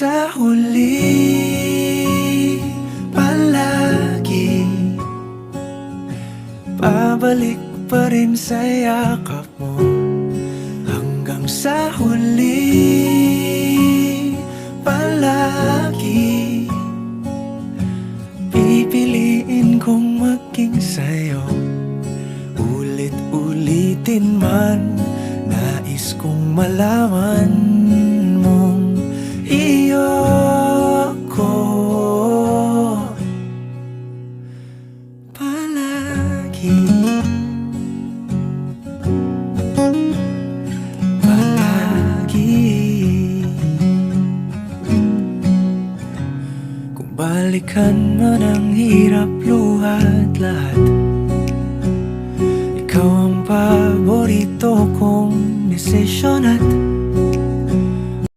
sa huli, palagi babalik pa rin sa yakap mo. Hanggang sa huli, palagi pipiliin kong maging sa'yo. Ulit-ulitin man, nais kong malaman mong iyo ko palagi. Palagi. Kung balikan man ang hirap, luhat lahat, ikaw ang paborito kong desisyon at